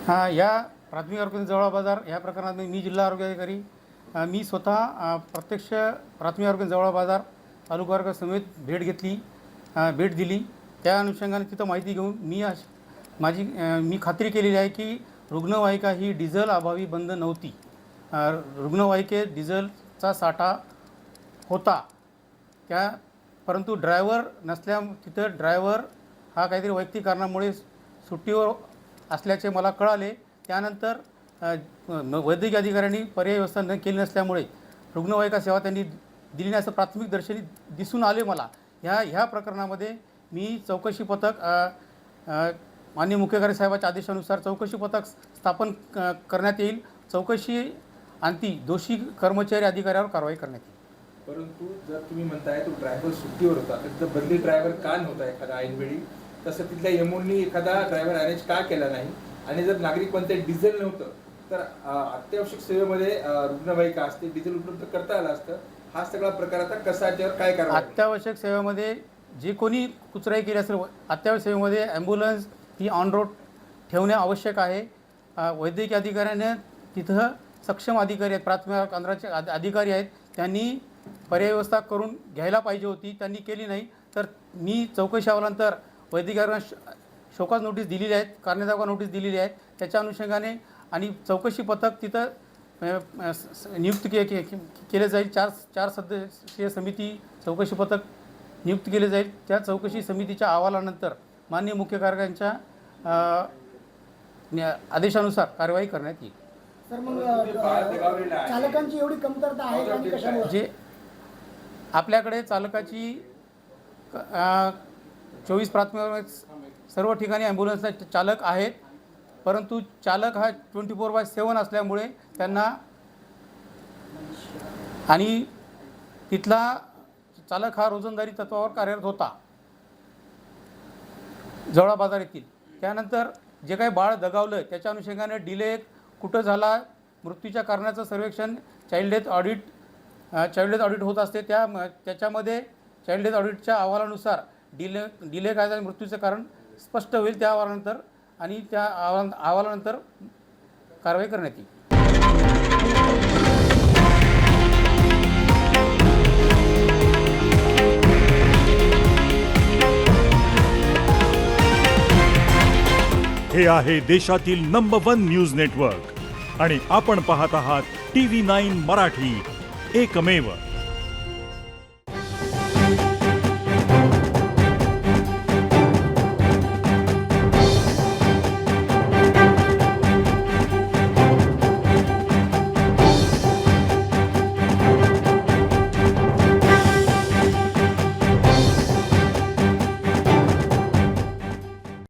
हां, या प्राथमिक आरोग्य जवळ बाजार या प्रकरणात मी जिल्हा आरोग्य अधिकारी मी स्वतः प्रत्यक्ष प्राथमिक आरोग्य जवळ बाजार तालुका आरोग्य समेत भेट दिली. त्या अनुषंगाने तिथं माहिती घेऊन मी खात्री केलेली आहे की रुग्णवाहिका ही डिझेल अभावी बंद नव्हती. रुग्णवाहिकेत डिझेलचा साठा होता परंतु तिथं ड्रायव्हर हा काहीतरी वैयक्तिक कारणामुळे सुट्टीवर असल्याचे मला कळाले. त्यानंतर वैद्यकीय अधिकाऱ्यांनी पर्याय व्यवस्था केली नसल्यामुळे रुग्णवाहिका सेवा त्यांनी दिली नाही असं प्राथमिक दर्शनी दिसून आले मला. ह्या प्रकरणामध्ये मी चौकशी पथक माननीय मुख्य कार्यकारी साहेबांच्या आदेशानुसार चौकशी पथक स्थापन करण्यात येईल. चौकशी अंती दोषी कर्मचारी अधिकाऱ्यावर कारवाई करण्यात येईल. परंतु जर तुम्ही म्हणताय तो ड्रायव्हर सुट्टीवर होता तर जर बदली ड्रायव्हर का नव्हता एखादा ऐनवेळी, तसं तिथल्या एमओनी एखादा ड्रायव्हर अरेंज का केला नाही, आणि जर नागरिक म्हणते डिझेल नव्हतं तर अत्यावश्यक सेवेमध्ये रुग्णवाहिका असते, डिझेल उपलब्ध करता आलं असतं. हा सगळा प्रकार आता कसा, त्यावर काय कारवाई? अत्यावश्यक सेवेमध्ये जे कोणी कुचराई केली असेल अत्यावश्यक सेवेमध्ये ॲम्ब्युलन्स ही ऑन रोड ठेवणे आवश्यक आहे. वैद्यकीय अधिकाऱ्याने तिथं सक्षम अधिकारी आहेत, प्राथमिक केंद्राचे अधिकारी आहेत, त्यांनी पर्याय व्यवस्था करून घ्यायला पाहिजे होती, त्यांनी केली नाही. तर मी चौकशी अहवालानंतर वैद्यकीय अधिकाऱ्यांना शोकास नोटीस दिलेली आहेत, कारणे नोटीस दिलेली आहेत. त्याच्या अनुषंगाने आणि चौकशी पथक तिथं नियुक्त केले जाईल. चार सदस्यीय समिती चौकशी पथक नियुक्त केले जाईल. त्या चौकशी समितीच्या अहवालानंतर माननीय मुख्य कार्यकाऱ्यांच्या आदेशानुसार कार्यवाही करण्यात येईल. सर, मग चालकांची एवढी कमतरता आहे का आणि कशामुळे? जे आपल्याकडे चालकाची 24 प्राथमिक सर्व ठिकाणी ॲम्ब्युलन्सचे चालक आहेत, परंतु चालक हा 24/7 असल्यामुळे त्यांना आणि तिथला चालक हा रोजंदारी तत्त्वावर कार्यरत होता जवळा बाजार येथील. त्यानंतर जे काही बाळ दगावलं त्याच्या अनुषंगाने डिले कुठं झाला, मृत्यूच्या कारणाचं सर्वेक्षण चाइल्ड डेथ ऑडिट होत असते. त्याच्यामध्ये चाइल्ड डेथ ऑडिटच्या अहवालानुसार डिले काय झालं, मृत्यूचं कारण स्पष्ट होईल. त्या अहवालानंतर आणि त्या अहवालानंतर कारवाई करण्यात येईल. हे आहे देशातील नंबर 1 न्यूज नेटवर्क आणि आपण पाहत आहात TV9 मराठी, एकमेव.